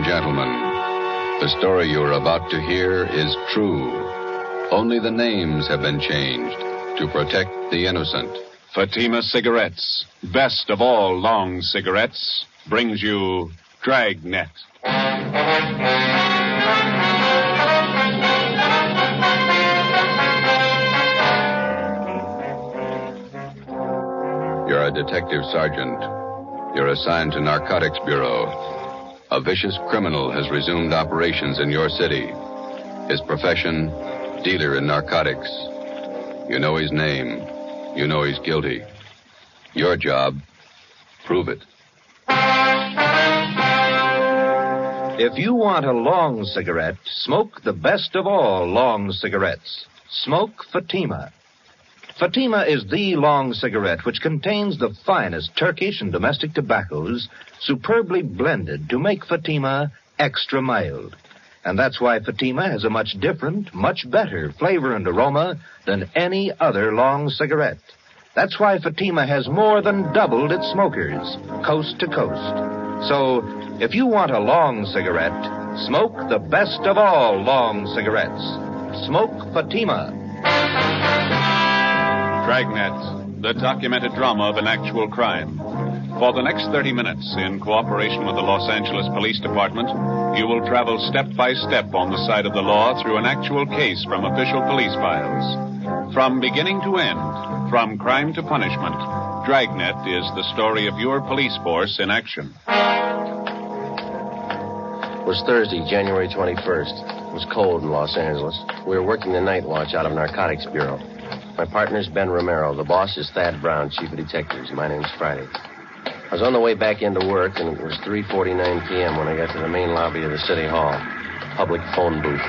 and gentlemen, the story you are about to hear is true. Only the names have been changed to protect the innocent. Fatima Cigarettes, best of all long cigarettes, brings you Dragnet. You're a detective sergeant. You're assigned to Narcotics Bureau. A vicious criminal has resumed operations in your city. His profession, dealer in narcotics. You know his name. You know he's guilty. Your job, prove it. If you want a long cigarette, smoke the best of all long cigarettes. Smoke Fatima. Fatima is the long cigarette which contains the finest Turkish and domestic tobaccos superbly blended to make Fatima extra mild. And that's why Fatima has a much different, much better flavor and aroma than any other long cigarette. That's why Fatima has more than doubled its smokers, coast to coast. So, if you want a long cigarette, smoke the best of all long cigarettes. Smoke Fatima. Dragnet, the documented drama of an actual crime. For the next 30 minutes, in cooperation with the Los Angeles Police Department, you will travel step by step on the side of the law through an actual case from official police files. From beginning to end, from crime to punishment, Dragnet is the story of your police force in action. It was Thursday, January 21st. It was cold in Los Angeles. We were working the night watch out of Narcotics Bureau. My partner's Ben Romero. The boss is Thad Brown, chief of detectives. My name's Friday. I was on the way back into work, and it was 3:49 p.m. when I got to the main lobby of the City Hall. Public phone booth.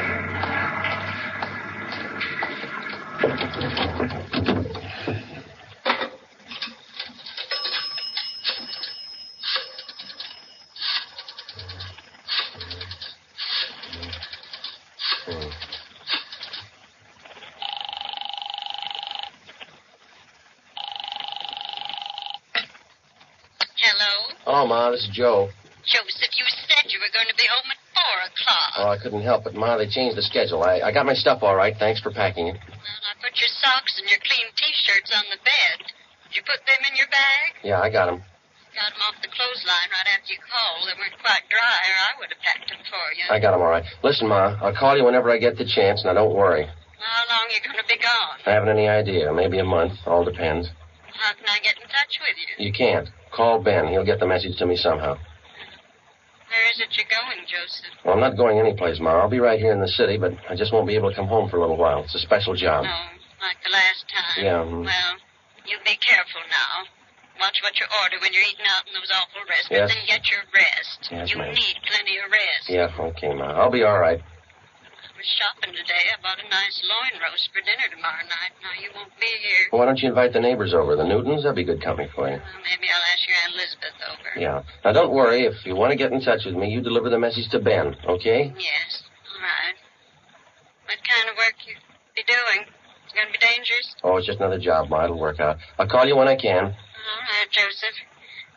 Hello, Ma. This is Joe. Joseph, you said you were going to be home at 4 o'clock. Oh, I couldn't help it, Ma. They changed the schedule. I got my stuff all right. Thanks for packing it. Well, I put your socks and your clean T-shirts on the bed. Did you put them in your bag? Yeah, I got them. Got them off the clothesline right after you called. They weren't quite dry, or I would have packed them for you. I got them all right. Listen, Ma, I'll call you whenever I get the chance. Now, don't worry. How long are you going to be gone? I haven't any idea. Maybe a month. All depends. How can I get in touch with you? You can't. Call Ben. He'll get the message to me somehow. Where is it you're going, Joseph? Well, I'm not going anyplace, Ma. I'll be right here in the city, but I just won't be able to come home for a little while. It's a special job. No, like the last time. Yeah. Well, you be careful now. Watch what you order when you're eating out in those awful Yes. restaurants, and get your rest. Yes, you ma'am. need plenty of rest. Yeah, okay, Ma. I'll be all right. I was shopping today. I bought a nice loin roast for dinner tomorrow night. Now, you won't be here. Well, why don't you invite the neighbors over, the Newtons? That'd be good company for you. Well, maybe I'll ask your Aunt Elizabeth over. Yeah. Now, don't worry. If you want to get in touch with me, you deliver the message to Ben, okay? Yes. All right. What kind of work you be doing? It's going to be dangerous? Oh, it's just another job, Ma. It'll work out. I'll call you when I can. All right, Joseph.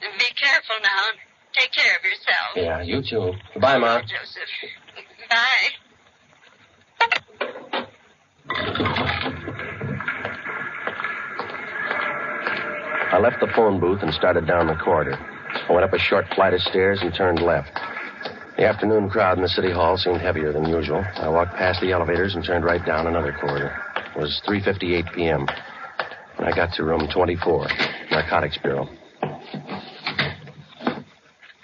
And be careful now. Take care of yourself. Yeah, you too. Bye, Ma. Joseph. Bye. I left the phone booth and started down the corridor. I went up a short flight of stairs and turned left. The afternoon crowd in the City Hall seemed heavier than usual. I walked past the elevators and turned right down another corridor. It was 3:58 p.m. when I got to room 24, Narcotics Bureau.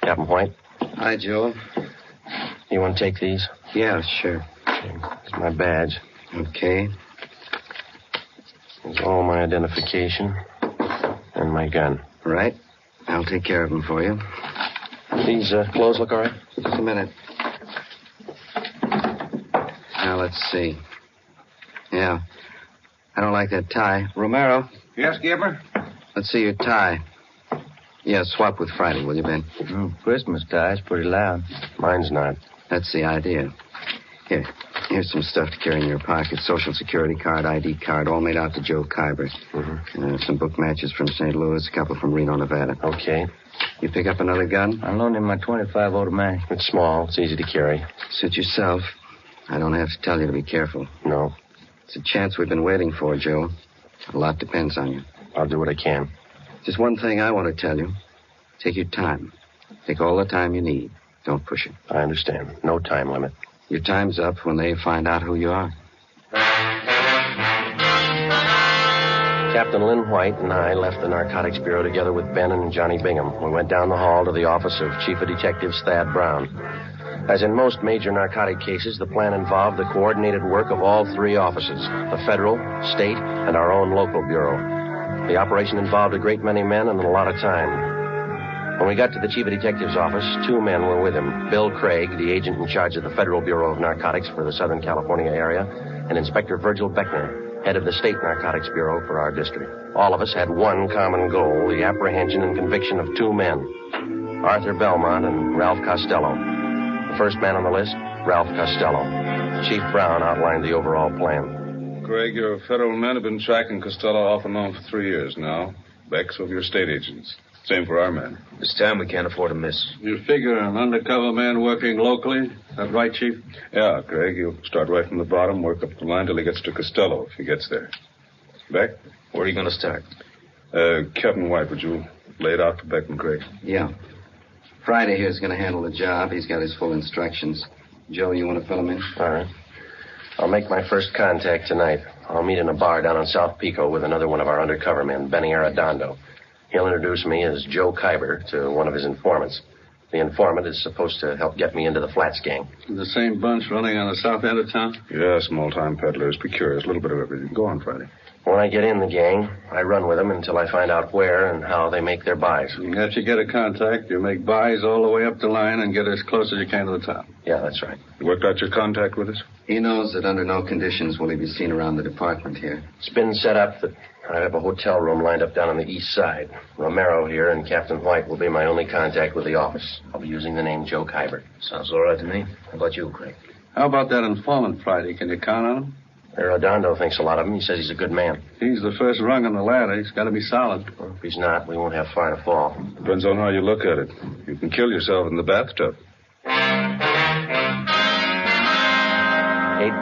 Captain White? Hi, Joe. You want to take these? Yeah, sure. Here's my badge. Okay. Here's all my identification and my gun. Right. I'll take care of them for you. These clothes look all right? Just a minute. Now, let's see. Yeah. I don't like that tie. Romero, Yes, Gibber? let's see your tie. Yeah, swap with Friday, will you, Ben? Christmas tie's pretty loud. Mine's not. That's the idea. Here, Here's some stuff to carry in your pocket. Social security card, ID card, all made out to Joe Kyber. Some book matches from St. Louis, a couple from Reno, Nevada. Okay. You pick up another gun? I loaned him my .25 automatic. It's small. It's easy to carry. Suit yourself. I don't have to tell you to be careful. No. It's a chance we've been waiting for, Joe. A lot depends on you. I'll do what I can. Just one thing I want to tell you. Take your time. Take all the time you need. Don't push it. I understand. No time limit. Your time's up when they find out who you are. Captain Lynn White and I left the Narcotics Bureau together with Ben and Johnny Bingham. We went down the hall to the office of Chief of Detectives Thad Brown. As in most major narcotic cases, the plan involved the coordinated work of all three offices, the federal, state, and our own local bureau. The operation involved a great many men and a lot of time. When we got to the Chief of Detectives' office, two men were with him. Bill Craig, the agent in charge of the Federal Bureau of Narcotics for the Southern California area, and Inspector Virgil Beckner, head of the State Narcotics Bureau for our district. All of us had one common goal, the apprehension and conviction of two men, Arthur Belmont and Ralph Costello. The first man on the list, Ralph Costello. Chief Brown outlined the overall plan. Craig, your federal men have been tracking Costello off and on for 3 years now. Beck's with your state agents. Same for our men. This time we can't afford to miss. You figure an undercover man working locally? That right, Chief? Yeah, Craig. He'll start right from the bottom, work up the line till he gets to Costello, if he gets there. Beck? Where are you going to start? Captain White, would you lay it out for Beck and Craig? Yeah. Friday here's going to handle the job. He's got his full instructions. Joe, you want to fill him in? All right. I'll make my first contact tonight. I'll meet in a bar down on South Pico with another one of our undercover men, Benny Arredondo. He'll introduce me as Joe Kyber to one of his informants. The informant is supposed to help get me into the Flats gang. The same bunch running on the south end of town? Yeah, small-time peddlers, precurious, a little bit of everything. Go on, Friday. When I get in the gang, I run with them until I find out where and how they make their buys. After you get a contact, you make buys all the way up the line and get as close as you can to the town. Yeah, that's right. You worked out your contact with us? He knows that under no conditions will he be seen around the department here. It's been set up that I have a hotel room lined up down on the east side. Romero here and Captain White will be my only contact with the office. I'll be using the name Joe Kyber. Sounds all right to me. How about you, Craig? How about that informant, Friday? Can you count on him? Arredondo thinks a lot of him. He says he's a good man. He's the first rung on the ladder. He's got to be solid. Well, if he's not, we won't have far to fall. Depends on how you look at it. You can kill yourself in the bathtub. 8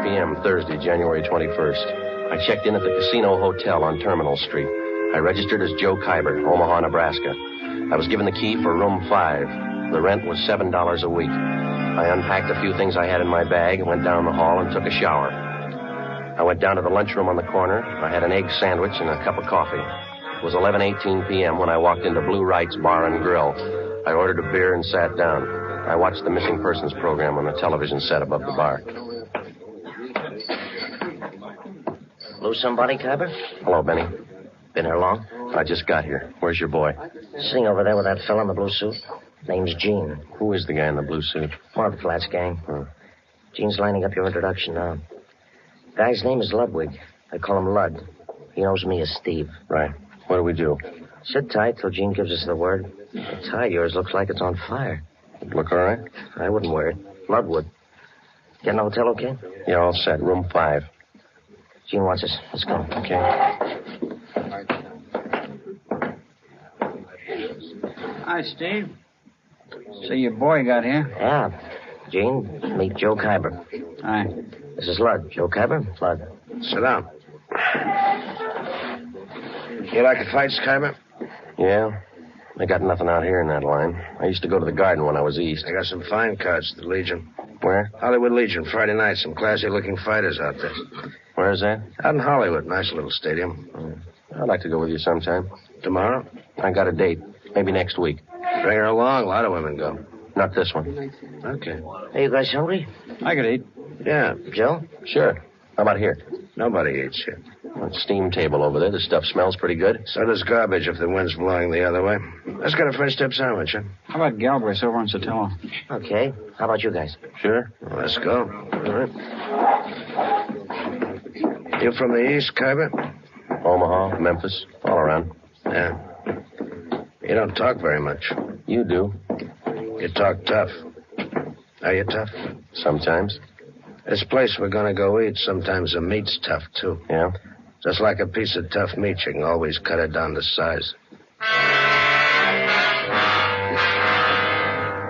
p.m. Thursday, January 21st. I checked in at the Casino Hotel on Terminal Street. I registered as Joe Kyber, Omaha, Nebraska. I was given the key for room 5. The rent was $7 a week. I unpacked a few things I had in my bag and went down the hall and took a shower. I went down to the lunchroom on the corner. I had an egg sandwich and a cup of coffee. It was 11:18 p.m. when I walked into Blue Wright's Bar and Grill. I ordered a beer and sat down. I watched the missing persons program on the television set above the bar. Lose somebody, Kyber? Hello, Benny. Been here long? I just got here. Where's your boy? Sitting over there with that fella in the blue suit. Name's Gene. Who is the guy in the blue suit? One of the Flats gang. Gene's lining up your introduction now. Guy's name is Ludwig. I call him Lud. He knows me as Steve. Right. What do we do? Sit tight till Gene gives us the word. The tie of yours looks like it's on fire. Look all right? I wouldn't wear it. Lud would. Get in the hotel okay? Yeah, all set. Room 5. Gene wants us. Let's go. Okay. Hi, Steve. So your boy got here? Yeah. Gene, meet Joe Kyber. Hi. This is Lud. Joe Kyber, Lud. Sit down. You like the fights, Kyber? Yeah. I got nothing out here in that line. I used to go to the Garden when I was east. I got some fine cards at the Legion. Where? Hollywood Legion, Friday night. Some classy-looking fighters out there. Where is that? Out in Hollywood. Nice little stadium. I'd like to go with you sometime. Tomorrow? I got a date. Maybe next week. Bring her along. A lot of women go. Not this one. Okay. Hey, you guys hungry? I could eat. Yeah. Joe? Sure. How about here? Nobody eats here. That steam table over there. The stuff smells pretty good. So does garbage if the wind's blowing the other way. Let's get a French dip sandwich, huh? How about Galbraith over on Sotelo? Okay. How about you guys? Sure. Well, let's go. All right. You from the east, Kyber? Omaha, Memphis, all around. Yeah. You don't talk very much. You do. You talk tough. Are you tough? Sometimes. This place we're going to go eat, sometimes the meat's tough, too. Yeah? Just like a piece of tough meat, you can always cut it down to size.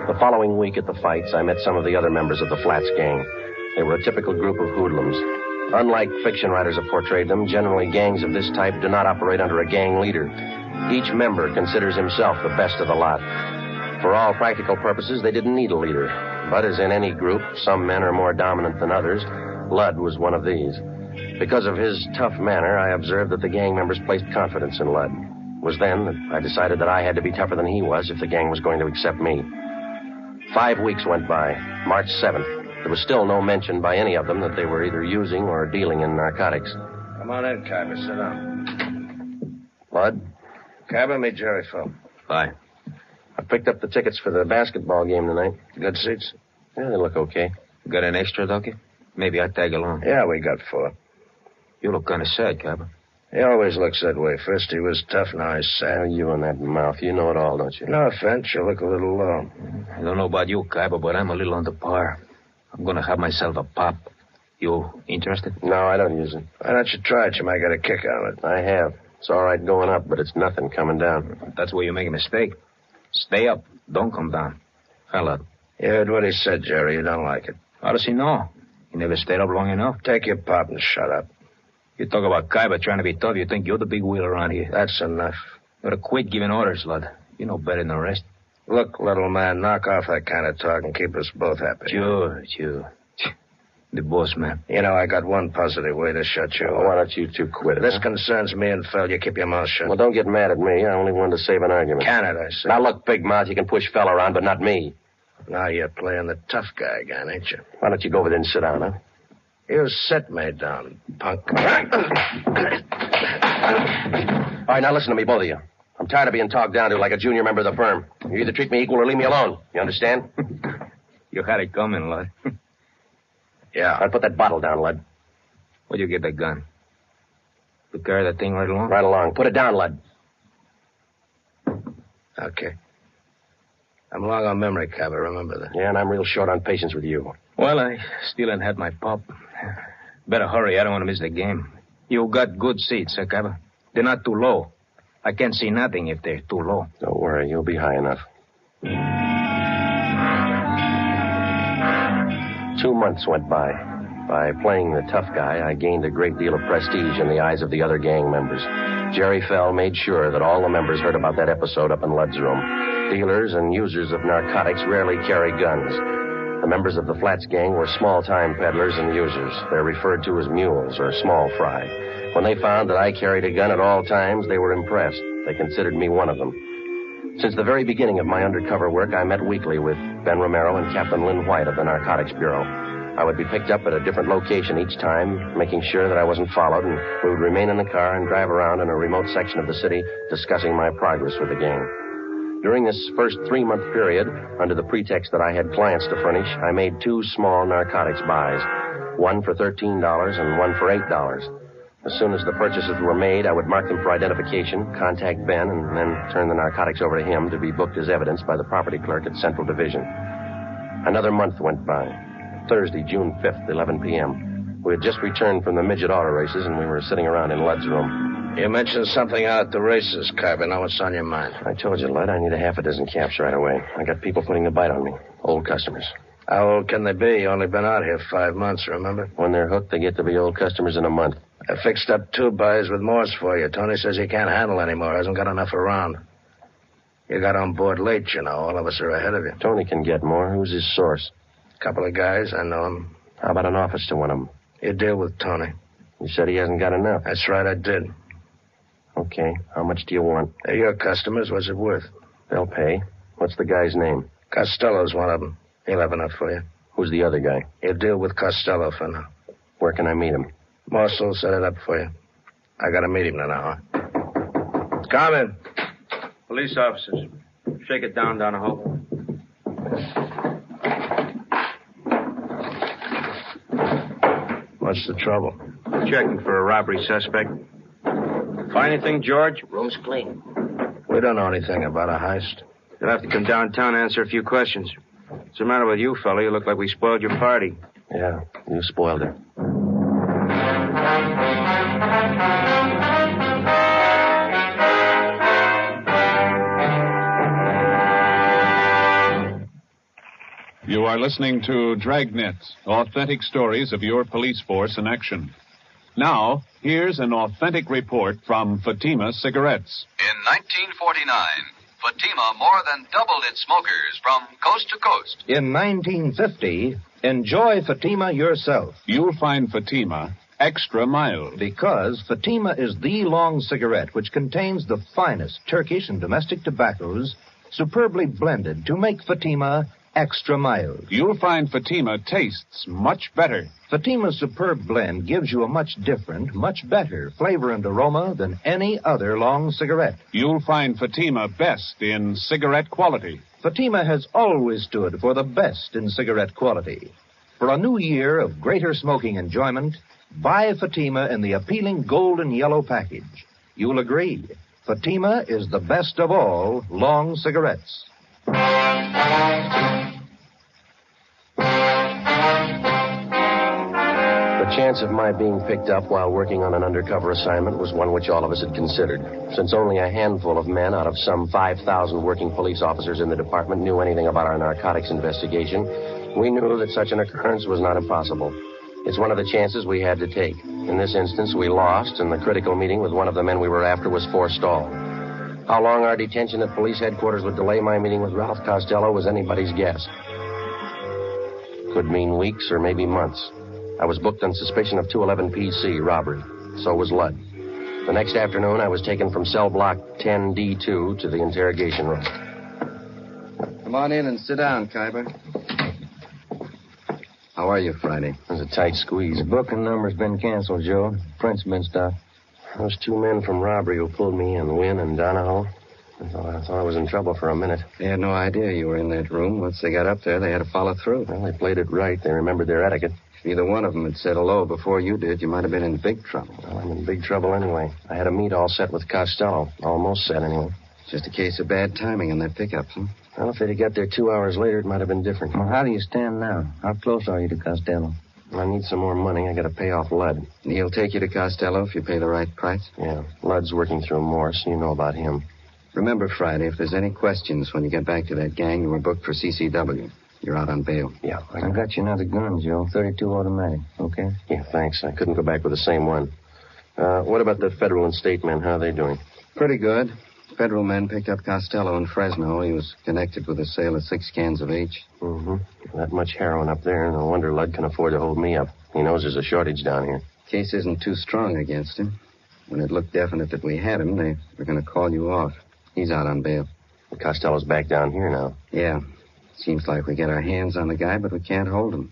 The following week at the fights, I met some of the other members of the Flats gang. They were a typical group of hoodlums. Unlike fiction writers have portrayed them, generally gangs of this type do not operate under a gang leader. Each member considers himself the best of the lot. For all practical purposes, they didn't need a leader. But as in any group, some men are more dominant than others. Lud was one of these. Because of his tough manner, I observed that the gang members placed confidence in Lud. It was then that I decided that I had to be tougher than he was if the gang was going to accept me. 5 weeks went by. March 7th. There was still no mention by any of them that they were either using or dealing in narcotics. Come on in, Kyber. Sit down. Lud? Kyber, meet Jerry, Phil. Bye. I picked up the tickets for the basketball game tonight. Good seats? Yeah, they look okay. Got an extra, Ducky? Maybe I'd tag along. Yeah, we got 4. You look kind of sad, Kyber. He always looks that way. First he was tough, now he's sad. Oh, you and that mouth. You know it all, don't you? No offense, you look a little low. I don't know about you, Kyber, but I'm a little under par. I'm going to have myself a pop. You interested? No, I don't use it. Why don't you try it? You might get a kick out of it. I have. It's all right going up, but it's nothing coming down. That's where you make a mistake. Stay up. Don't come down. Fella. You heard what he said, Jerry. You don't like it. How does he know? He never stayed up long enough. Take your pop and shut up. You talk about Kyber trying to be tough. You think you're the big wheel around here. That's enough. You gotta quit giving orders, Lud. You know better than the rest. Look, little man, knock off that kind of talk and keep us both happy. Sure. The boss, man. You know, I got one positive way to shut you up. Why don't you two quit it? This concerns me and Phil. You keep your mouth shut. Well, don't get mad at me. I only wanted to save an argument. Can it, I say? Now, look, big mouth, you can push Phil around, but not me. Now you're playing the tough guy again, ain't you? Why don't you go over there and sit down, huh? You set me down, punk. All right, now listen to me, both of you. I'm tired of being talked down to like a junior member of the firm. You either treat me equal or leave me alone. You understand? You had it coming, Lud. Yeah. I'll put that bottle down, Lud. Where'd you get that gun? You carry that thing right along? Right along. Put it down, Lud. Okay. I'm long on memory, Kyber. Remember that. Yeah, and I'm real short on patience with you. Well, I still ain't had my pop. Better hurry. I don't want to miss the game. You got good seats, huh, Kyber? They're not too low. I can't see nothing if they're too low. Don't worry. You'll be high enough. 2 months went by. By playing the tough guy, I gained a great deal of prestige in the eyes of the other gang members. Jerry Fell made sure that all the members heard about that episode up in Lud's room. Dealers and users of narcotics rarely carry guns. The members of the Flats gang were small-time peddlers and users. They're referred to as mules or small fry. When they found that I carried a gun at all times, they were impressed. They considered me one of them. Since the very beginning of my undercover work, I met weekly with Ben Romero and Captain Lynn White of the Narcotics Bureau. I would be picked up at a different location each time, making sure that I wasn't followed, and we would remain in the car and drive around in a remote section of the city discussing my progress with the gang. During this first 3-month period, under the pretext that I had clients to furnish, I made 2 small narcotics buys, one for $13 and one for $8. As soon as the purchases were made, I would mark them for identification, contact Ben, and then turn the narcotics over to him to be booked as evidence by the property clerk at Central Division. Another month went by. Thursday, June 5th, 11 p.m. We had just returned from the midget auto races, and we were sitting around in Lud's room. You mentioned something out at the races, Kyber. Now what's on your mind? I told you, Lud, I need a half a dozen caps right away. I got people putting the bite on me. Old customers. How old can they be? You only been out here 5 months, remember? When they're hooked, they get to be old customers in a month. I fixed up 2 buys with Morse for you. Tony says he can't handle anymore. Hasn't got enough around. You got on board late, you know. All of us are ahead of you. Tony can get more. Who's his source? Couple of guys. I know them. How about an office to one of them? You deal with Tony. You said he hasn't got enough. That's right, I did. Okay. How much do you want? They're your customers. What's it worth? They'll pay. What's the guy's name? Costello's one of them. He'll have enough for you. Who's the other guy? You deal with Costello for now. Where can I meet him? Marshall will set it up for you. I gotta meet him in an hour. Come in. Police officers. Shake it down the hall. What's the trouble? Checking for a robbery suspect. Find anything, George? Room's clean. We don't know anything about a heist. You'll have to come downtown and answer a few questions. What's the matter with you, fella? You look like we spoiled your party. Yeah, you spoiled her. You are listening to Dragnet, authentic stories of your police force in action. Now, here's an authentic report from Fatima Cigarettes. In 1949, Fatima more than doubled its smokers from coast to coast. In 1950, enjoy Fatima yourself. You'll find Fatima extra mild. Because Fatima is the long cigarette which contains the finest Turkish and domestic tobaccos superbly blended to make Fatima extra mild. You'll find Fatima tastes much better. Fatima's superb blend gives you a much different, much better flavor and aroma than any other long cigarette. You'll find Fatima best in cigarette quality. Fatima has always stood for the best in cigarette quality. For a new year of greater smoking enjoyment, buy Fatima in the appealing gold and yellow package. You'll agree, Fatima is the best of all long cigarettes. The chance of my being picked up while working on an undercover assignment was one which all of us had considered. Since only a handful of men out of some 5,000 working police officers in the department knew anything about our narcotics investigation, we knew that such an occurrence was not impossible. It's one of the chances we had to take. In this instance, we lost, and the critical meeting with one of the men we were after was forestalled. How long our detention at police headquarters would delay my meeting with Ralph Costello was anybody's guess. Could mean weeks or maybe months. I was booked on suspicion of 211 PC, robbery. So was Ludd. The next afternoon, I was taken from cell block 10D2 to the interrogation room. Come on in and sit down, Khyber. How are you, Friday? It was a tight squeeze. The booking number's been canceled, Joe. Print's been stopped. Those two men from robbery who pulled me in, Wynn and Donahoe, I thought I was in trouble for a minute. They had no idea you were in that room. Once they got up there, they had to follow through. Well, they played it right. They remembered their etiquette. If either one of them had said hello before you did, you might have been in big trouble. Well, I'm in big trouble anyway. I had a meet all set with Costello. Almost set, anyway. Just a case of bad timing on that pickup, huh? Well, if they'd have got there 2 hours later, it might have been different. Well, how do you stand now? How close are you to Costello? I need some more money. I got to pay off Ludd. He'll take you to Costello if you pay the right price? Yeah. Ludd's working through Morse. You know about him. Remember, Friday, if there's any questions when you get back to that gang, you were booked for CCW. You're out on bail. Yeah. I got you another gun, Joe. 32 automatic. Okay? Yeah, thanks. I couldn't go back with the same one. What about the federal and state men? How are they doing? Pretty good. Federal men picked up Costello in Fresno. He was connected with the sale of 6 cans of H. Mm-hmm. That much heroin up there. No wonder Ludd can afford to hold me up. He knows there's a shortage down here. Case isn't too strong against him. When it looked definite that we had him, they were going to call you off. He's out on bail. Costello's back down here now. Yeah. Seems like we get our hands on the guy, but we can't hold him.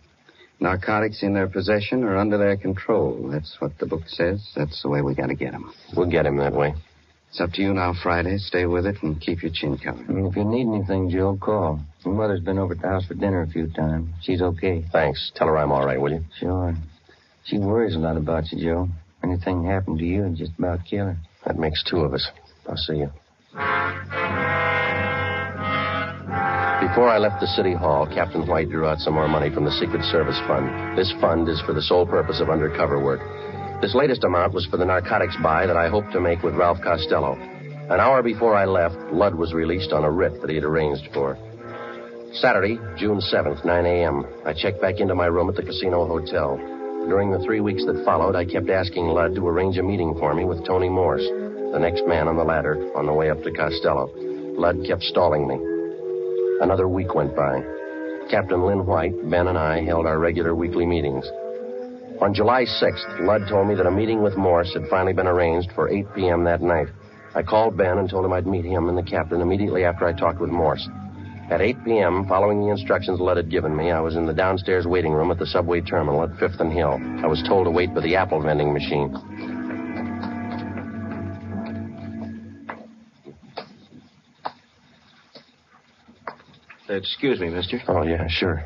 Narcotics in their possession or under their control. That's what the book says. That's the way we got to get him. We'll get him that way. It's up to you now, Friday. Stay with it and keep your chin covered. If you need anything, Joe, call. Your mother's been over at the house for dinner a few times. She's okay. Thanks. Tell her I'm all right, will you? Sure. She worries a lot about you, Joe. Anything happened to you, it'd just about kill her. That makes 2 of us. I'll see you. Before I left the city hall, Captain White drew out some more money from the Secret Service Fund. This fund is for the sole purpose of undercover work. This latest amount was for the narcotics buy that I hoped to make with Ralph Costello. An hour before I left, Ludd was released on a writ that he had arranged for. Saturday, June 7th, 9 a.m., I checked back into my room at the Casino Hotel. During the 3 weeks that followed, I kept asking Ludd to arrange a meeting for me with Tony Morse, the next man on the ladder, on the way up to Costello. Ludd kept stalling me. Another week went by. Captain Lynn White, Ben, and I held our regular weekly meetings. On July 6th, Ludd told me that a meeting with Morse had finally been arranged for 8 p.m. that night. I called Ben and told him I'd meet him and the captain immediately after I talked with Morse. At 8 p.m., following the instructions Ludd had given me, I was in the downstairs waiting room at the subway terminal at 5th and Hill. I was told to wait by the apple vending machine. Excuse me, mister. Oh, yeah, sure.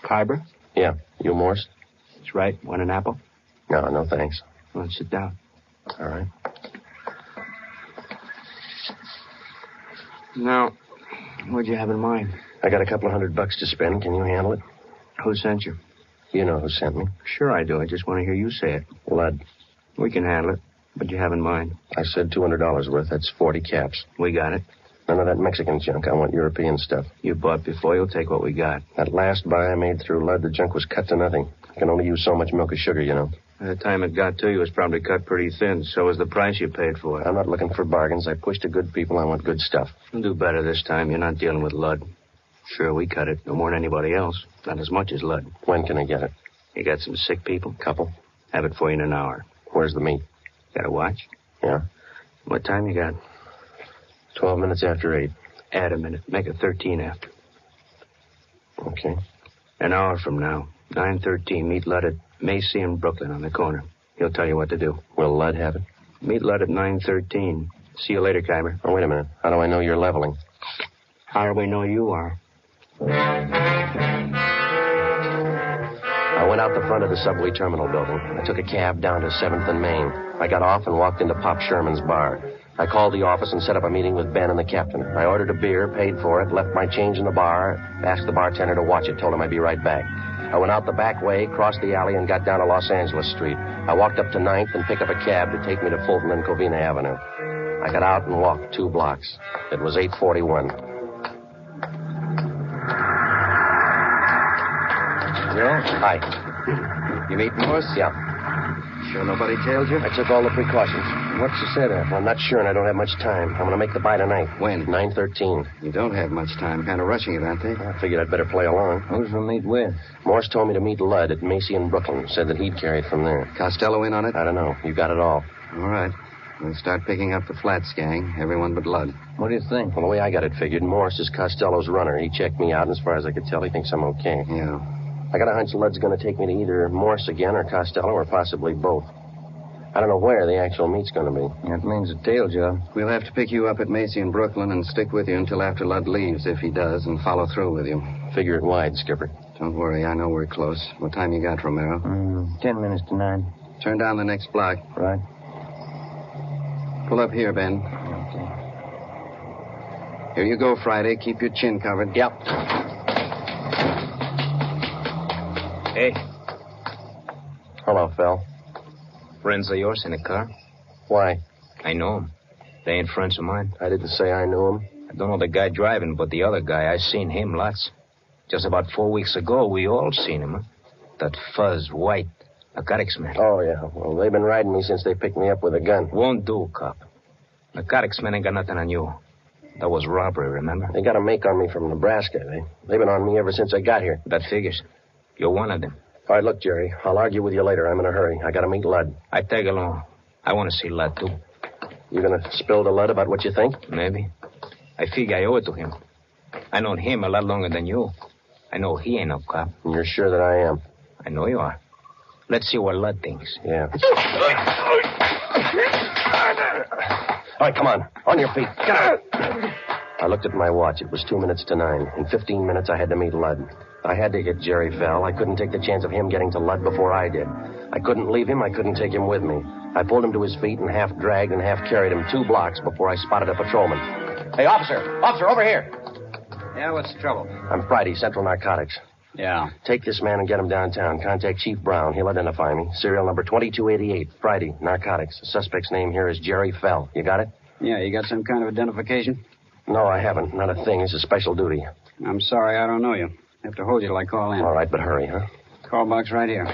Khyber? Yeah. You Morse? That's right. Want an apple? No, thanks. Well, sit down. All right. Now, what'd you have in mind? I got a couple of $100 to spend. Can you handle it? Who sent you? You know who sent me. Sure I do. I just want to hear you say it. Lud. We can handle it. What do you have in mind? I said $200 worth. That's 40 caps. We got it. None of that Mexican junk. I want European stuff. You bought before. You'll take what we got. That last buy I made through Lud, the junk was cut to nothing. I can only use so much milk or sugar, you know. By the time it got to you, it was probably cut pretty thin. So was the price you paid for it. I'm not looking for bargains. I push to good people. I want good stuff. You'll do better this time. You're not dealing with Lud. Sure, we cut it. No more than anybody else. Not as much as Lud. When can I get it? You got some sick people? Couple. Have it for you in an hour. Where's the meat? Got a watch? Yeah. What time you got? 12 minutes after 8. Add a minute. Make it 13 after. Okay. An hour from now. 9:13. Meet Lud at Macy and Brooklyn on the corner. He'll tell you what to do. Will Lud have it? Meet Lud at 9:13. See you later, Kyber. Oh, wait a minute. How do I know you're leveling? How do we know you are? I went out the front of the subway terminal building. I took a cab down to 7th and Main. I got off and walked into Pop Sherman's bar. I called the office and set up a meeting with Ben and the captain. I ordered a beer, paid for it, left my change in the bar, asked the bartender to watch it, told him I'd be right back. I went out the back way, crossed the alley, and got down to Los Angeles Street. I walked up to 9th and picked up a cab to take me to Fulton and Covina Avenue. I got out and walked 2 blocks. It was 8:41. Joe? Hi. You meet Morse? Yeah. Sure nobody tailed you? I took all the precautions. What's you said of? Well, I'm not sure, and I don't have much time. I'm going to make the buy tonight. When? 9:13. You don't have much time. Kind of rushing it, aren't they? I figured I'd better play along. Who's we'll meet with? Morse told me to meet Lud at Macy and Brooklyn. Said that he'd carry it from there. Costello in on it? I don't know. You got it all. All right. We'll start picking up the Flats gang. Everyone but Lud. What do you think? Well, the way I got it figured, Morse is Costello's runner. He checked me out, and as far as I could tell, he thinks I'm okay. Yeah. I got a hunch Lud's going to take me to either Morse again or Costello or possibly both. I don't know where the actual meet's going to be. That means a tail job. We'll have to pick you up at Macy and Brooklyn and stick with you until after Lud leaves, if he does, and follow through with you. Figure it wide, Skipper. Don't worry, I know we're close. What time you got, Romero? 10 minutes to 9. Turn down the next block. Right. Pull up here, Ben. Okay. Here you go, Friday. Keep your chin covered. Yep. Hey, Hello, Phil. friends of yours in the car? Why? I know them. They ain't friends of mine. I didn't say I knew him. I don't know the guy driving, but the other guy, I seen him lots. Just about 4 weeks ago, we all seen him, huh? That fuzz, white, narcotics man. Oh, yeah. Well, they've been riding me since they picked me up with a gun. Won't do, cop. Narcotics man ain't got nothing on you. That was robbery, remember? They got a make on me from Nebraska. They've been on me ever since I got here. That figures. You're one of them. All right, look, Jerry. I'll argue with you later. I'm in a hurry. I got to meet Lud. I tag along. I want to see Lud, too. You going to spill to Lud about what you think? Maybe. I figure I owe it to him. I known him a lot longer than you. I know he ain't no cop. You're sure that I am? I know you are. Let's see what Lud thinks. Yeah. All right, come on. On your feet. Get out. I looked at my watch. It was 2 minutes to 9. In 15 minutes, I had to meet Lud. I had to get Jerry Fell. I couldn't take the chance of him getting to Lud before I did. I couldn't leave him. I couldn't take him with me. I pulled him to his feet and half dragged and half carried him 2 blocks before I spotted a patrolman. Hey, officer! Officer, over here! Yeah, what's the trouble? I'm Friday, Central Narcotics. Yeah. Take this man and get him downtown. Contact Chief Brown. He'll identify me. Serial number 2288. Friday, Narcotics. The suspect's name here is Jerry Fell. You got it? Yeah, you got some kind of identification? No, I haven't. Not a thing. It's a special duty. I'm sorry, I don't know you. Have to hold you till I call in. All right, but hurry, huh? Call box right here.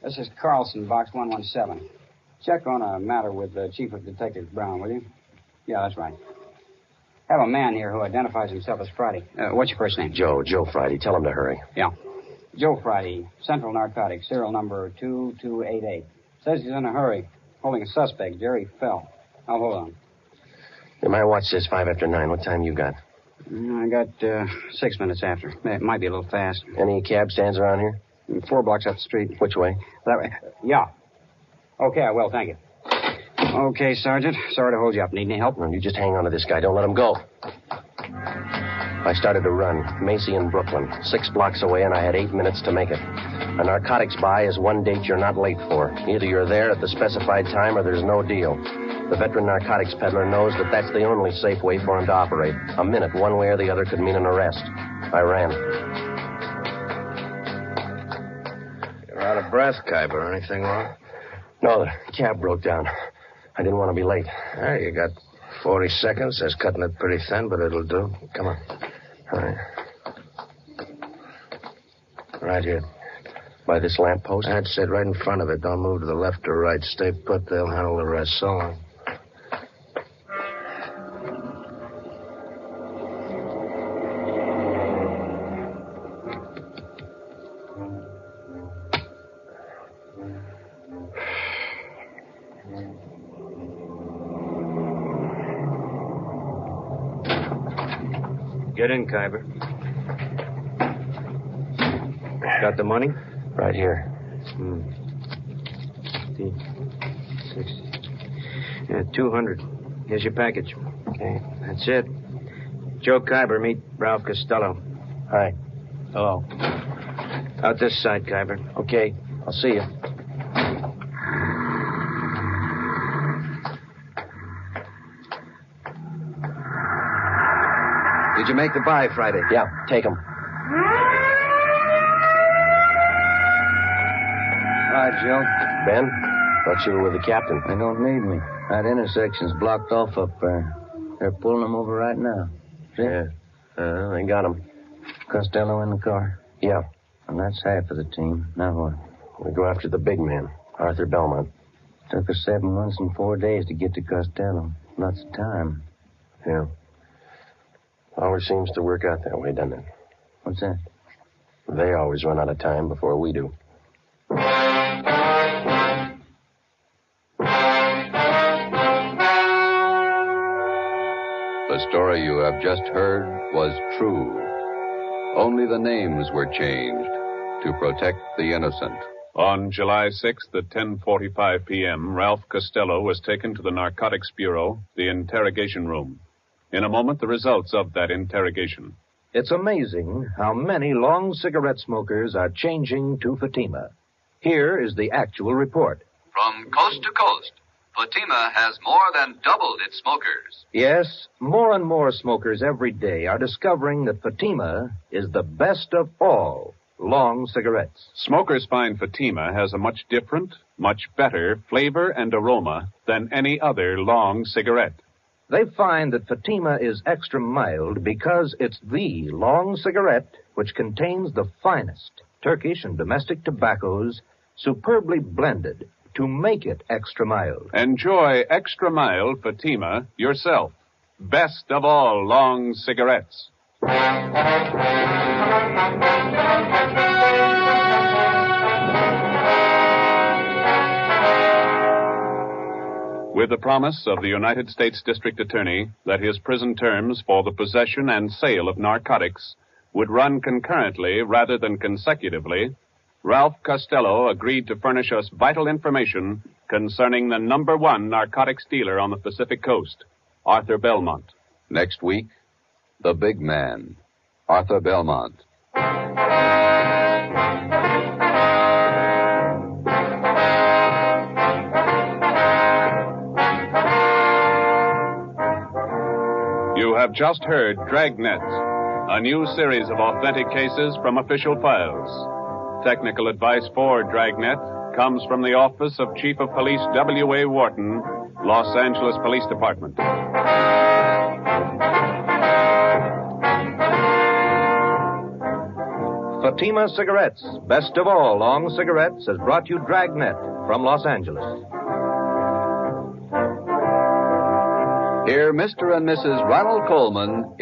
This is Carlson, box 117. Check on a matter with the Chief of Detectives Brown, will you? Yeah, that's right. Have a man here who identifies himself as Friday. What's your first name? Joe Friday. Tell him to hurry. Yeah. Joe Friday, Central Narcotics, serial number 2288. Says he's in a hurry, holding a suspect, Jerry Fell. Now, hold on. Yeah, my watch says 5 after 9. What time you got? I got 6 minutes after. It might be a little fast. Any cab stands around here? 4 blocks up the street. Which way? That way. Yeah. Okay, I will. Thank you. Okay, Sergeant. Sorry to hold you up. Need any help? No, you just hang on to this guy. Don't let him go. I started to run. Macy in Brooklyn. 6 blocks away, and I had 8 minutes to make it. A narcotics buy is one date you're not late for. Either you're there at the specified time or there's no deal. The veteran narcotics peddler knows that that's the only safe way for him to operate. A minute, one way or the other, could mean an arrest. I ran. You're out of breath, Kuiper. Anything wrong? No, the cab broke down. I didn't want to be late. Hey, you got 40 seconds. That's cutting it pretty thin, but it'll do. Come on. All right. Right here. By this lamppost? That's it, right in front of it. Don't move to the left or right. Stay put. They'll handle the rest. So long. Get in, Kuiper. Got the money? Right here. 60. Yeah, 200. Here's your package. Okay. That's it. Joe Kuiper, meet Ralph Costello. Hi. Hello. Out this side, Kuiper. Okay. I'll see you. Did you make the buy Friday? Yeah, take him. Hi, Joe. Ben, thought you were with the captain. They don't need me. That intersection's blocked off up there. They're pulling them over right now. See? Yeah. They got him. Costello in the car? Yeah. And that's half of the team. Now what? We go after the big man, Arthur Belmont. Took us 7 months and 4 days to get to Costello. Lots of time. Yeah. Always seems to work out that way, doesn't it? What's that? They always run out of time before we do. The story you have just heard was true. Only the names were changed to protect the innocent. On July 6th at 10:45 p.m., Ralph Costello was taken to the Narcotics Bureau, the interrogation room. In a moment, the results of that interrogation. It's amazing how many long cigarette smokers are changing to Fatima. Here is the actual report. From coast to coast, Fatima has more than doubled its smokers. Yes, more and more smokers every day are discovering that Fatima is the best of all long cigarettes. Smokers find Fatima has a much different, much better flavor and aroma than any other long cigarette. They find that Fatima is extra mild because it's the long cigarette which contains the finest Turkish and domestic tobaccos superbly blended to make it extra mild. Enjoy extra mild Fatima yourself. Best of all long cigarettes. With the promise of the United States District Attorney that his prison terms for the possession and sale of narcotics would run concurrently rather than consecutively, Ralph Costello agreed to furnish us vital information concerning the #1 narcotics dealer on the Pacific Coast, Arthur Belmont. Next week, the big man, Arthur Belmont. You have just heard Dragnet, a new series of authentic cases from official files. Technical advice for Dragnet comes from the Office of Chief of Police W.A. Wharton, Los Angeles Police Department. Fatima Cigarettes, best of all long cigarettes, has brought you Dragnet from Los Angeles. Here, Mr. and Mrs. Ronald Coleman